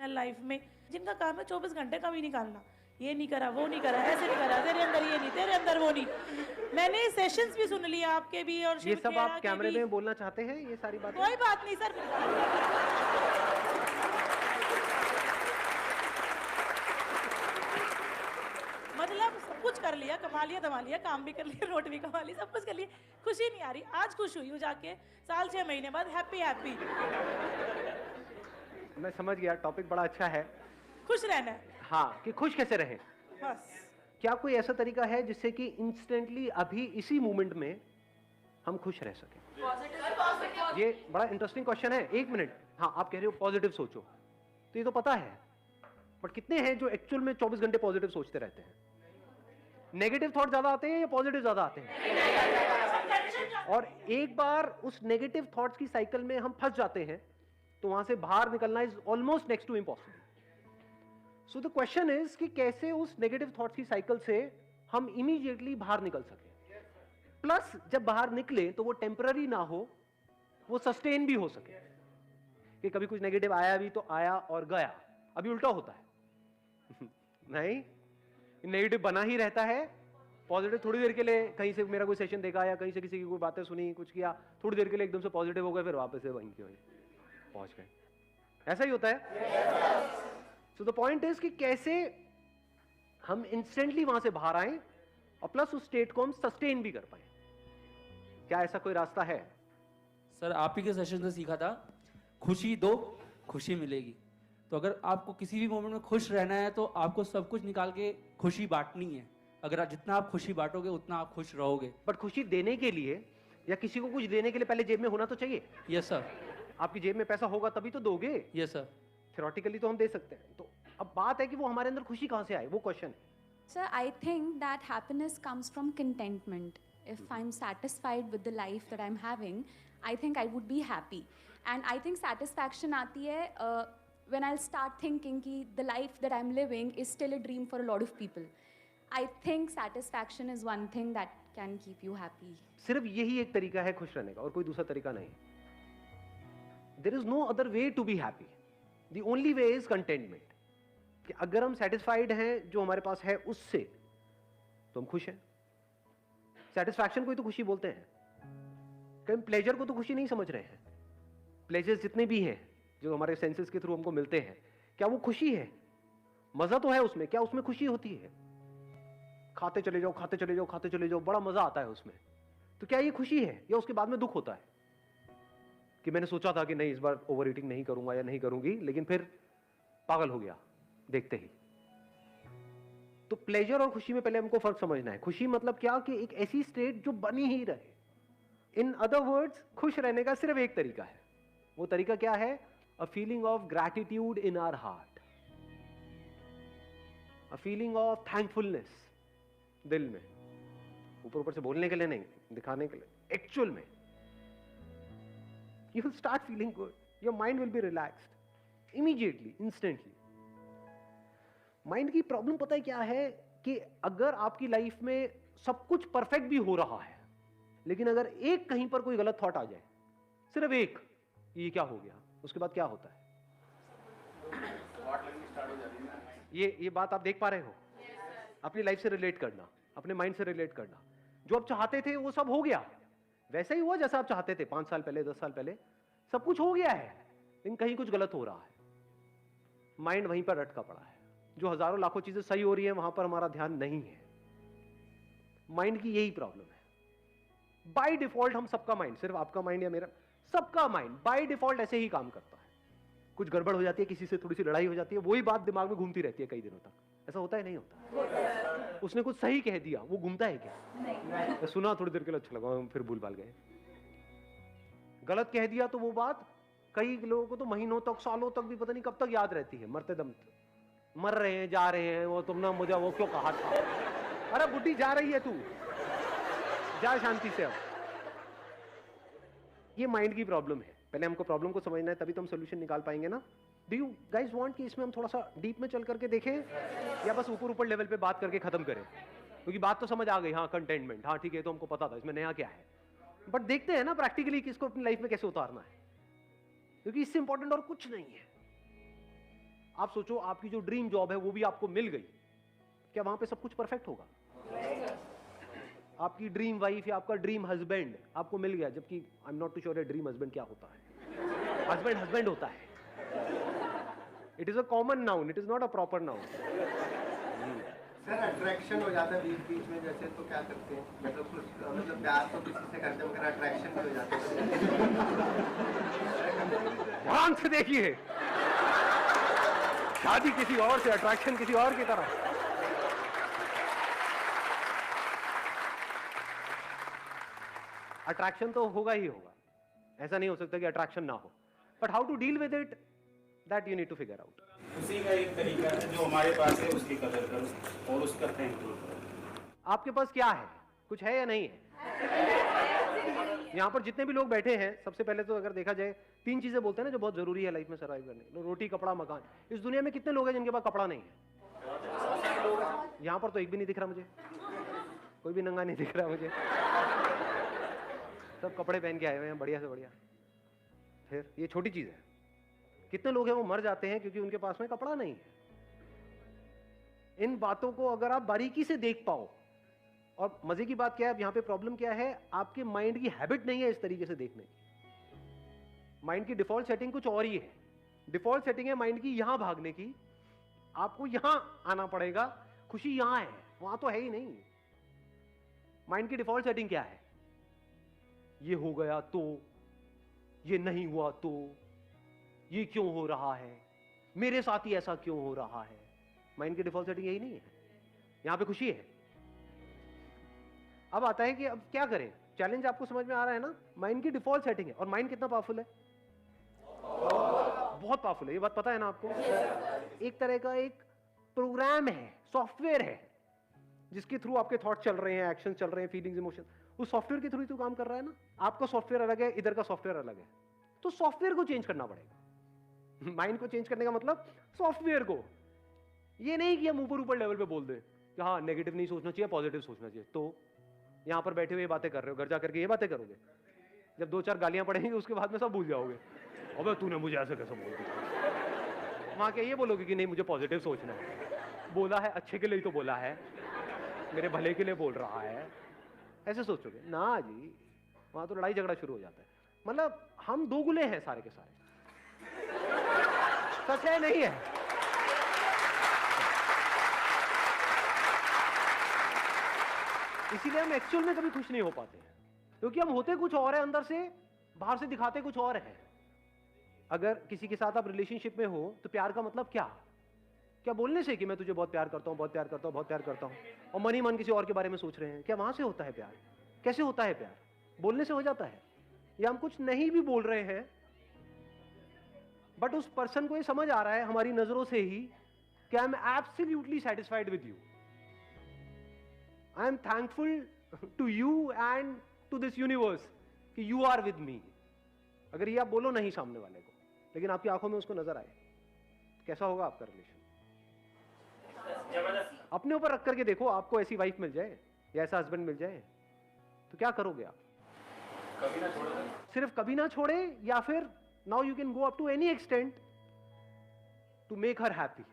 है लाइफ में, जिनका काम है 24 घंटे कभी निकालना, ये नहीं करा, वो नहीं करा, ऐसे नहीं करा, तेरे अंदर ये नहीं, तेरे अंदर वो नहीं। मैंने सेशंस भी सुन लिए आपके भी और ये सब आप कैमरे में बोलना चाहते हैं ये सारी बातें? कोई बात नहीं सर। मतलब सब कुछ कर लिया, कमा लिया, दमा लिया, काम भी कर लिया, नोट भी कमा लिया, सब कुछ कर लिया, खुशी नहीं आ रही। आज खुश हुई हूँ जाके, साल 6 महीने बाद हैप्पी हैप्पी। मैं समझ गया, टॉपिक बड़ा अच्छा है, खुश रहना है। हाँ, कि खुश कैसे रहें। बस क्या कोई ऐसा तरीका है जिससे कि इंस्टेंटली अभी इसी मोमेंट में हम खुश रह सकें? ये बड़ा इंटरेस्टिंग क्वेश्चन है। एक मिनट, हाँ, आप कह रहे हो पॉजिटिव सोचो, तो ये तो पता है, बट कितने हैं जो एक्चुअल में 24 घंटे पॉजिटिव सोचते रहते हैं? नेगेटिव थॉट ज्यादा आते हैं या पॉजिटिव ज्यादा आते हैं? और एक बार उस नेगेटिव थॉट्स की साइकिल में हम फंस जाते हैं तो वहां से बाहर निकलना is almost next to impossible. So the question is कि कैसे उस नेगेटिव थॉट्स की साइकिल से हम इमीडिएटली बाहर निकल सके, प्लस जब बाहर निकले तो वो टेम्पररी ना हो, वो सस्टेन भी हो सके। कि कभी कुछ नेगेटिव आया भी तो आया और गया, अभी उल्टा होता है नहीं, नेगेटिव बना ही रहता है, पॉजिटिव थोड़ी देर के लिए, कहीं से मेरा कोई सेशन देखा या कहीं से किसी की कोई बातें सुनी, कुछ किया, थोड़ी देर के लिए एकदम से पॉजिटिव हो गए, फिर वापस से वहीं के पहुंच गए। ऐसा ही होता है। सो द पॉइंट इज कि कैसे हम इंस्टेंटली वहां से बाहर आए और प्लस उस स्टेट को हम सस्टेन भी कर पाए। क्या ऐसा कोई रास्ता है? सर, आप ही के सेशन से सीखा था, खुशी दो खुशी मिलेगी। तो अगर आपको किसी भी मोमेंट में खुश रहना है तो आपको सब कुछ निकाल के खुशी बांटनी है। अगर जितना आप खुशी बांटोगे उतना आप खुश रहोगे। बट खुशी देने के लिए या किसी को कुछ देने के लिए पहले जेब में होना तो चाहिए। Yes sir. आपकी जेब में पैसा होगा तभी तो दोगे। Yes sir. थ्योरेटिकली तो हम दे सकते हैं, तो अब बात है कि वो हमारे अंदर खुशी कहां से आए, वो क्वेश्चन है। Sir, I think that happiness comes from contentment. If I'm satisfied with the life that I'm having, I think I would be happy. And I think satisfaction आती है when I'll start thinking कि the life that I'm living is still a dream for a lot of people. I think satisfaction is one thing that can keep you happy. सिर्फ यही एक तरीका है खुश रहने का और कोई दूसरा तरीका नहीं। There is no other way to be happy. The only way is contentment. कि अगर हम सेटिस्फाइड हैं जो हमारे पास है उससे, तो हम खुश हैं। सेटिस्फैक्शन को ही तो खुशी बोलते हैं। कहीं प्लेजर को तो खुशी नहीं समझ रहे हैं। प्लेजर्स जितने भी हैं जो हमारे सेंसेस के थ्रू हमको मिलते हैं, क्या वो खुशी है? मजा तो है उसमें, क्या उसमें खुशी होती है? खाते चले जाओ, खाते चले जाओ, खाते चले जाओ, बड़ा मजा आता है उसमें, तो क्या ये खुशी है या उसके बाद में दुख होता है कि मैंने सोचा था कि नहीं इस बार ओवर ईटिंग नहीं करूंगा या नहीं करूंगी, लेकिन फिर पागल हो गया देखते ही। तो प्लेजर और खुशी में पहले हमको फर्क समझना है। खुशी मतलब क्या कि एक ऐसी स्टेट जो बनी ही रहे। इन अदर वर्ड्स, खुश रहने का सिर्फ एक तरीका है। वो तरीका क्या है? A feeling of gratitude in our heart, a feeling of thankfulness दिल में, ऊपर ऊपर से बोलने के लिए नहीं, दिखाने के लिए, एक्चुअल में। You will start feeling good. Your mind will be relaxed immediately, instantly. Mind की प्रॉब्लम पता है क्या है? कि अगर आपकी लाइफ में सब कुछ परफेक्ट भी हो रहा है, लेकिन अगर एक कहीं पर कोई गलत थॉट आ जाए, सिर्फ एक, ये क्या हो गया, उसके बाद क्या होता है? ये बात आप देख पा रहे हो? अपनी लाइफ से रिलेट करना, अपने माइंड से रिलेट करना। जो आप चाहते थे वो सब हो गया, वैसा ही हुआ जैसा आप चाहते थे 5 साल पहले, 10 साल पहले, सब कुछ हो गया है, लेकिन कहीं कुछ गलत हो रहा है। माइंड वहीं पर अटका पड़ा है। जो हजारों लाखों चीजें सही हो रही हैं वहां पर हमारा ध्यान नहीं है। माइंड की यही प्रॉब्लम है। बाय डिफॉल्ट हम सबका माइंड, सिर्फ आपका माइंड या मेरा, सबका माइंड बाय डिफॉल्ट ऐसे ही काम करता है। कुछ गड़बड़ हो जाती है, किसी से थोड़ी सी लड़ाई हो जाती है, वही बात दिमाग में घूमती रहती है कई दिनों तक। ऐसा होता है नहीं होता? उसने कुछ सही कह दिया, वो घूमता है क्या? नहीं। सुना थोड़ी देर के लिए अच्छा लगा, फिर भूल भाल गए। गलत कह दिया तो वो बात कई लोगों को तो महीनों तक, सालों तक भी पता नहीं कब तक याद रहती है, मरते दम तक। मर रहे हैं, जा रहे हैं, वो तुमने मुझे वो क्यों कहा था? अरे बुढ़ी जा रही है, तू जा शांति से। अब ये माइंड की प्रॉब्लम है। पहले हमको प्रॉब्लम को समझना है, तभी तो हम सोल्यूशन निकाल पाएंगे ना। डू यू गाइज वांट कि इसमें हम थोड़ा सा डीप में चल करके देखें या बस ऊपर ऊपर लेवल पे बात करके खत्म करें? क्योंकि बात तो समझ आ गई, हाँ कंटेनमेंट, हाँ ठीक है, तो हमको पता था इसमें नया क्या है, बट देखते हैं ना प्रैक्टिकली कि इसको अपनी लाइफ में कैसे उतारना है, क्योंकि इससे इंपॉर्टेंट और कुछ नहीं है। आप सोचो आपकी जो ड्रीम जॉब है वो भी आपको मिल गई, क्या वहां पे सब कुछ परफेक्ट होगा? आपकी ड्रीम वाइफ या आपका ड्रीम हस्बैंड आपको मिल गया, जबकि I am not too sure dream husband क्या होता है। हस्बैंड हस्बैंड होता है, it is a common noun, it is not a proper noun. Sir attraction हो जाता है बीच बीच में जैसे, तो क्या करते हैं? मतलब प्यार तो किसी से करते हैं मगर अट्रैक्शन भी हो जाता है। ध्यान से देखिए, शादी किसी और से, अट्रैक्शन किसी और की तरह। अट्रैक्शन तो होगा ही होगा, ऐसा नहीं हो सकता कि अट्रैक्शन ना हो, but how to deal with it, that you need to figure out. उसी का एक तरीका है, जो हमारे पास है उसकी कदर करो और उसका थैंक यू करो। आपके पास क्या है, कुछ है या नहीं है? यहाँ पर जितने भी लोग बैठे हैं, सबसे पहले तो अगर देखा जाए 3 चीजें बोलते हैं ना जो बहुत जरूरी है लाइफ में सर्वाइव करने, रोटी, कपड़ा, मकान। इस दुनिया में कितने लोग हैं जिनके पास कपड़ा नहीं है? यहाँ पर तो एक भी नहीं दिख रहा मुझे, कोई भी नंगा नहीं दिख रहा मुझे, सब कपड़े पहन के आए हुए हैं बढ़िया से बढ़िया। फिर ये छोटी चीज है, कितने लोग हैं वो मर जाते हैं क्योंकि उनके पास में कपड़ा नहीं है। इन बातों को अगर आप बारीकी से देख पाओ, और मजे की बात क्या है, अब यहां पे प्रॉब्लम क्या है, आपके माइंड की हैबिट नहीं है इस तरीके से देखने की। माइंड की डिफॉल्ट सेटिंग कुछ और ही है। डिफॉल्ट सेटिंग है माइंड की यहां भागने की, आपको यहां आना पड़ेगा, खुशी यहां है, वहां तो है ही नहीं। माइंड की डिफॉल्ट सेटिंग क्या है? ये हो गया तो, ये नहीं हुआ तो, ये क्यों हो रहा है, मेरे साथ ही ऐसा क्यों हो रहा है। माइंड की डिफॉल्ट सेटिंग यही नहीं है, यहां पे खुशी है। अब आता है कि अब क्या करें, चैलेंज आपको समझ में आ रहा है ना। माइंड की डिफॉल्ट सेटिंग है, और माइंड कितना पावरफुल है, बहुत पावरफुल है, ये बात पता है ना आपको। एक तरह का एक प्रोग्राम है, सॉफ्टवेयर है, जिसके थ्रू आपके थॉट चल रहे हैं, एक्शन चल रहे हैं, फीलिंग्स, इमोशन, उस सॉफ्टवेयर के थ्रू ही तो काम कर रहा है ना। आपका सॉफ्टवेयर अलग है, इधर का सॉफ्टवेयर अलग है, तो सॉफ्टवेयर को चेंज करना पड़ेगा। माइंड को चेंज करने का मतलब सॉफ्टवेयर को, ये नहीं कि हम ऊपर ऊपर लेवल पे बोल दें कि हाँ नेगेटिव नहीं सोचना चाहिए, पॉजिटिव सोचना चाहिए। तो यहां पर बैठे हुए बातें कर रहे हो, घर जाकर के ये बातें करोगे, जब 2-4 गालियां पड़ेंगी उसके बाद में सब भूल जाओगे, अबे तूने मुझे ऐसे कैसे बोल दिया। वहां क्या ये बोलोगे कि नहीं मुझे पॉजिटिव सोचना है, बोला है अच्छे के लिए तो बोला है, मेरे भले के लिए बोल रहा है, ऐसे सोचोगे ना जी। वहां तो लड़ाई झगड़ा शुरू हो जाता है। मतलब हम दोगुले हैं सारे के सारे, सच है नहीं है? इसीलिए हम एक्चुअल में कभी खुश नहीं हो पाते हैं, क्योंकि हम होते कुछ और है अंदर से, बाहर से दिखाते कुछ और है। अगर किसी के साथ आप रिलेशनशिप में हो तो प्यार का मतलब क्या? क्या बोलने से कि मैं तुझे बहुत प्यार करता हूं, बहुत प्यार करता हूं, बहुत प्यार करता हूं, और मन ही मन किसी और के बारे में सोच रहे हैं? क्या वहां से होता है प्यार? कैसे होता है प्यार? बोलने से हो जाता है? या हम कुछ नहीं भी बोल रहे हैं, बट उस पर्सन को ये समझ आ रहा है हमारी नजरों से ही कि I am absolutely satisfied with you, I am thankful to you and to this universe कि यू आर विद मी। अगर ये आप बोलो नहीं सामने वाले को, लेकिन आपकी आंखों में उसको नजर आए, कैसा होगा आपका रिलेशन? अपने ऊपर रख करके देखो, आपको ऐसी वाइफ मिल जाए या ऐसा हस्बैंड मिल जाए तो क्या करोगे आप? कभी ना छोड़ो। सिर्फ कभी ना छोड़े, या फिर now you can go up to any extent to make her happy.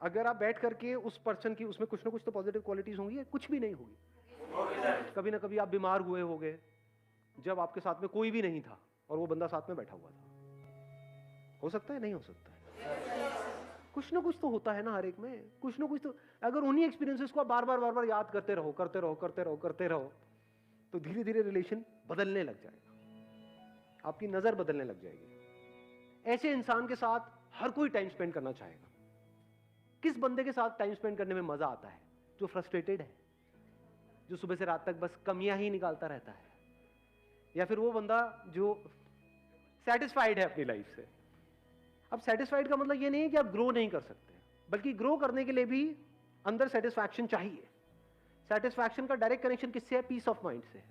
अगर आप बैठ करके उस पर्सन की, उसमें कुछ ना कुछ तो पॉजिटिव क्वालिटीज होंगी, कुछ भी नहीं होगी। कभी ना कभी आप बीमार हुए होंगे जब आपके साथ में कोई भी नहीं था और वो बंदा साथ में बैठा हुआ था। हो सकता है, नहीं हो सकता है, कुछ ना कुछ तो होता है ना हर एक में, कुछ ना कुछ तो। अगर उन्हीं एक्सपीरियंसेस को आप बार बार याद करते रहो, करते रहो, करते रहो, करते रहो, तो धीरे धीरे रिलेशन बदलने लग जाएगा, आपकी नजर बदलने लग जाएगी। ऐसे इंसान के साथ हर कोई टाइम स्पेंड करना चाहेगा। किस बंदे के साथ टाइम स्पेंड करने में मजा आता है? जो फ्रस्ट्रेटेड है, जो सुबह से रात तक बस कमियां ही निकालता रहता है, या फिर वो बंदा जो सेटिस्फाइड है अपनी लाइफ से। अब सेटिस्फाइड का मतलब ये नहीं है कि आप ग्रो नहीं कर सकते, बल्कि ग्रो करने के लिए भी अंदर सेटिस्फैक्शन चाहिए। सेटिस्फैक्शन का डायरेक्ट कनेक्शन किससे है? पीस ऑफ माइंड से है।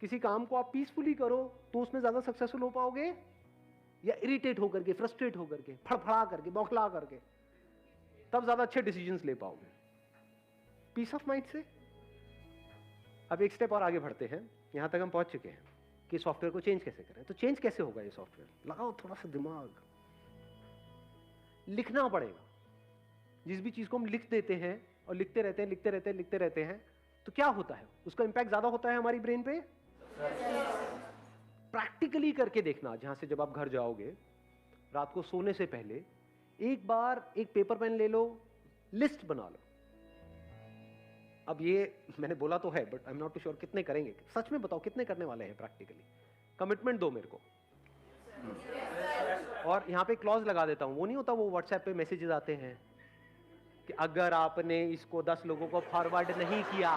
किसी काम को आप पीसफुली करो तो उसमें ज्यादा सक्सेसफुल हो पाओगे, या इरिटेट होकर के, फ्रस्ट्रेट होकर के, फड़फड़ा करके, बौखला करके, तब ज्यादा अच्छे डिसीजंस ले पाओगे पीस ऑफ माइंड से। अब एक स्टेप और आगे बढ़ते हैं, यहां तक हम पहुंच चुके हैं कि सॉफ्टवेयर को चेंज कैसे करें। तो चेंज कैसे होगा ये सॉफ्टवेयर? लगाओ थोड़ा सा दिमाग। लिखना पड़ेगा। जिस भी चीज को हम लिख देते हैं और लिखते रहते हैं, लिखते रहते हैं, लिखते रहते हैं, तो क्या होता है, उसका इंपैक्ट ज्यादा होता है हमारी ब्रेन पे। प्रैक्टिकली करके देखना, जहां से जब आप घर जाओगे रात को सोने से पहले एक बार एक पेपर पेन ले लो, लिस्ट बना लो। अब ये मैंने बोला तो है, but I am not too sure कितने करेंगे। सच में बताओ कितने करने वाले हैं प्रैक्टिकली? कमिटमेंट दो मेरे को। और यहाँ पे क्लॉज लगा देता हूँ, वो नहीं होता, वो व्हाट्सएप पे मैसेजेस आते हैं कि अगर आपने इसको 10 लोगों को फॉरवर्ड नहीं किया,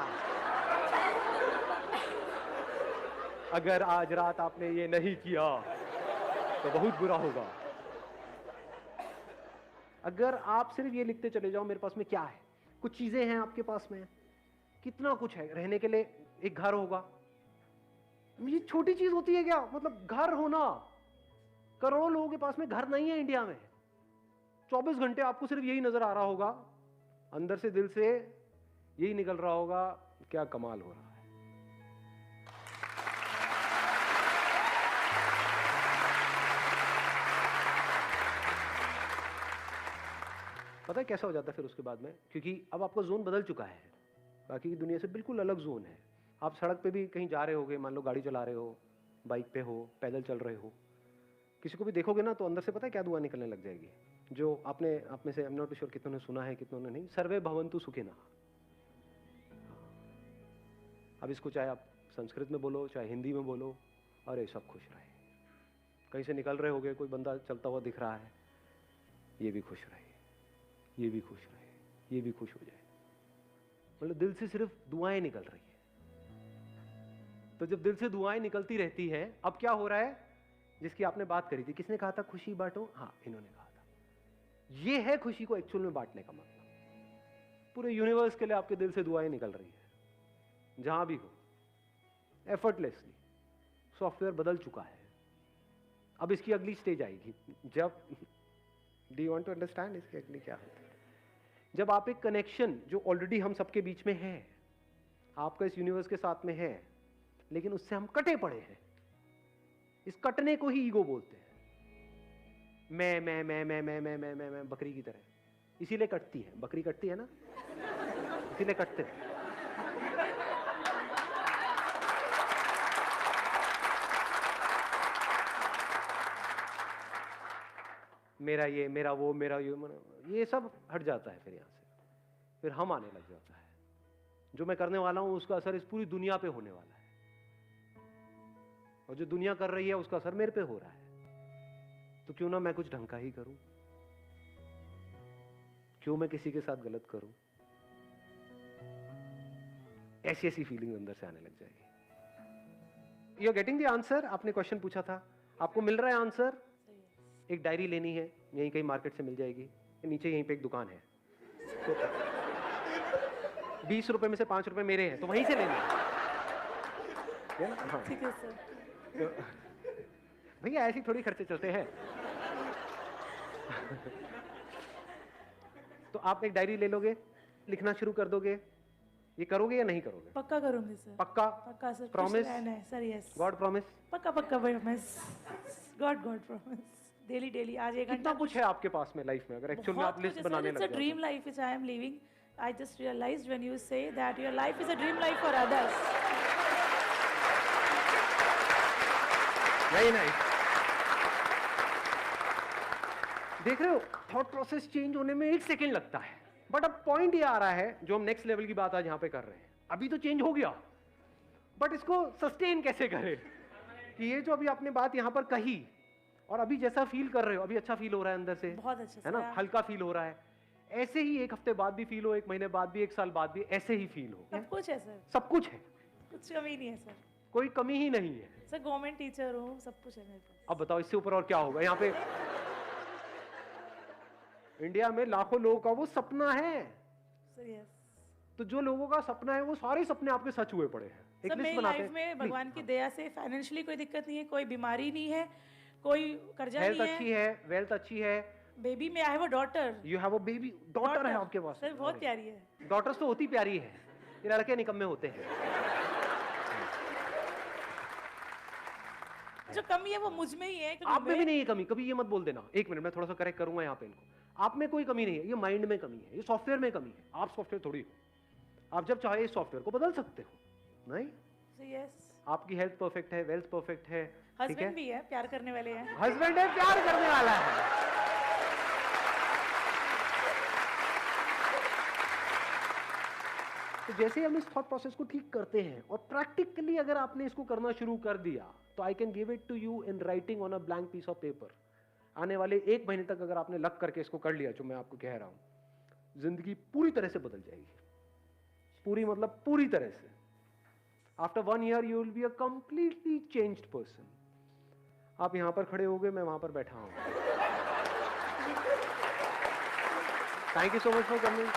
अगर आज रात आपने ये नहीं किया तो बहुत बुरा होगा। अगर आप सिर्फ ये लिखते चले जाओ, मेरे पास में क्या है, कुछ चीजें हैं आपके पास में, कितना कुछ है, रहने के लिए एक घर होगा, ये छोटी चीज होती है क्या? मतलब घर होना, करोड़ों लोगों के पास में घर नहीं है इंडिया में। 24 घंटे आपको सिर्फ यही नजर आ रहा होगा, अंदर से दिल से यही निकल रहा होगा, क्या कमाल हो रहा है। पता है कैसा हो जाता है फिर उसके बाद में? क्योंकि अब आपका जोन बदल चुका है, बाकी की दुनिया से बिल्कुल अलग जोन है। आप सड़क पे भी कहीं जा रहे होगे, मान लो गाड़ी चला रहे हो, बाइक पे हो, पैदल चल रहे हो, किसी को भी देखोगे ना तो अंदर से पता है क्या दुआ निकलने लग जाएगी, जो आपने आप में से, आई एम नॉट श्योर कितनों ने सुना है कितनों ने नहीं, सर्वे भवन्तु सुखिनः। अब इसको चाहे आप संस्कृत में बोलो चाहे हिंदी में बोलो, अरे सब खुश रहे। कहीं से निकल रहे होगे, कोई बंदा चलता हुआ दिख रहा है, ये भी खुश रहे, ये भी खुश रहे, ये भी खुश हो जाए। मतलब दिल से सिर्फ दुआएं निकल रही है। तो जब दिल से दुआएं निकलती रहती हैं, अब क्या हो रहा है, जिसकी आपने बात करी थी, किसने कहा था खुशी बांटो? हाँ, इन्होंने कहा था। ये है खुशी को एक्चुअल में बांटने का मतलब। पूरे यूनिवर्स के लिए आपके दिल से दुआएं निकल रही है, जहां भी हो, एफर्टलेसली। सॉफ्टवेयर बदल चुका है। अब इसकी अगली स्टेज आएगी, जब do you want to understand इसकी अगली क्या होती है? जब आप एक कनेक्शन जो ऑलरेडी हम सबके बीच में है, आपका इस यूनिवर्स के साथ में है, लेकिन उससे हम कटे पड़े हैं। इस कटने को ही ईगो बोलते हैं। मैं बकरी की तरह। इसीलिए कटती है, बकरी कटती है ना, इसीलिए कटते हैं। मेरा ये, मेरा वो, मेरा ये सब हट जाता है फिर यहाँ से। फिर हम आने लग जाता है। जो मैं करने वाला हूं उसका असर इस पूरी दुनिया पे होने वाला है, और जो दुनिया कर रही है उसका असर मेरे पे हो रहा है। तो क्यों ना मैं कुछ ढंग का ही करूं, क्यों मैं किसी के साथ गलत करूं? ऐसी ऐसी फीलिंग अंदर से आने लग जाएगी। You are getting the answer? आपने क्वेश्चन पूछा था, आपको मिल रहा है आंसर? एक डायरी लेनी है, यहीं कहीं मार्केट से मिल जाएगी, नीचे यहीं पे एक दुकान है, तो 20 रुपए में से 5 रुपए मेरे हैं, तो वहीं से लेना है ना? हाँ ठीक है सर। तो भैया ऐसे थोड़ी खर्चे चलते हैं। तो आप एक डायरी ले लोगे, लिखना शुरू कर दोगे। ये करोगे या नहीं करोगे? पक्का करूंगी सर। पक्का? पक्का sir. Promise? Sir yes. God promise? पक्का पक्का promise. God promise. Daily daily आज एक कितना कुछ है आपके पास में लाइफ में, अगर एक्चुअल में आप लिस्ट बनाने लग जाओ? It's a dream life which I am living. I just realized when you say that your life is a dream life for others. Very nice. देख रहे हो, थॉट प्रोसेस चेंज होने में 1 सेकेंड लगता है, बट अब पॉइंट ये आ रहा है, जो हम नेक्स्ट लेवल की बात आज यहाँ पे कर रहे हैं। अभी तो चेंज हो गया, बट इसको सस्टेन कैसे करें? कि ये जो अभी आपने बात यहाँ पर कही, और अभी जैसा फील कर रहे हो, अभी अच्छा फील हो रहा है अंदर से, बहुत अच्छा है ना, हल्का फील हो रहा है। ऐसे ही 1 हफ्ते बाद भी फील हो, 1 महीने बाद भी, 1 साल बाद भी ऐसे ही फील हो। सब कुछ है सर, सब कुछ है, कुछ कमी नहीं है सर, कोई कमी ही नहीं है सर। गवर्नमेंट टीचर हूँ, सब कुछ है मेरे पास। अब बताओ इससे ऊपर और क्या होगा? यहाँ पे इंडिया में लाखों लोगों का वो सपना है। Sir yes. तो जो लोगों का सपना है वो सारे सपने आपके सच हुए पड़े हैं। एक सर लिस्ट मेरी बनाते लाइफ हैं। में भगवान की दया से फाइनेंशियली कोई दिक्कत नहीं है, कोई बीमारी नहीं है, कोई कर्जा हेल्थ नहीं अच्छी है, है, वेल्थ अच्छी है। बेबी में I have a daughter. You have a baby, daughter है आपके पास? सर बहुत प्यारी है। डॉटर्स तो होती प्यारी है, ये लड़के निकम्मे होते हैं। जो कमी है वो मुझ में ही है। आप में भी नहीं है कमी, कभी ये मत बोल देना। 1 मिनट, मैं थोड़ा सा करेक्ट करूंगा यहाँ पे इनको। आप में कोई कमी नहीं है, ये माइंड में कमी है, ये सॉफ्टवेयर में कमी है। आप सॉफ्टवेयर थोड़ी हो, आप जब चाहे इस सॉफ्टवेयर को बदल सकते हो। नहीं, यस, आपकी हेल्थ परफेक्ट है, वेल्थ परफेक्ट है, ठीक है, हस्बैंड भी है, प्यार करने वाले हैं। हस्बैंड है, प्यार करने वाला है। तो जैसे हम इस थॉट प्रोसेस को ठीक करते हैं और प्रैक्टिकली अगर आपने इसको करना शुरू कर दिया, तो I can give it to you in writing on a blank piece of paper. आने वाले 1 महीने तक अगर आपने लग करके इसको कर लिया, जो मैं आपको कह रहा हूं, जिंदगी पूरी तरह से बदल जाएगी। पूरी मतलब पूरी तरह से। After 1 year you will be a completely changed person. आप यहां पर खड़े हो गए, मैं वहां पर बैठा हूं। Thank you so much for coming.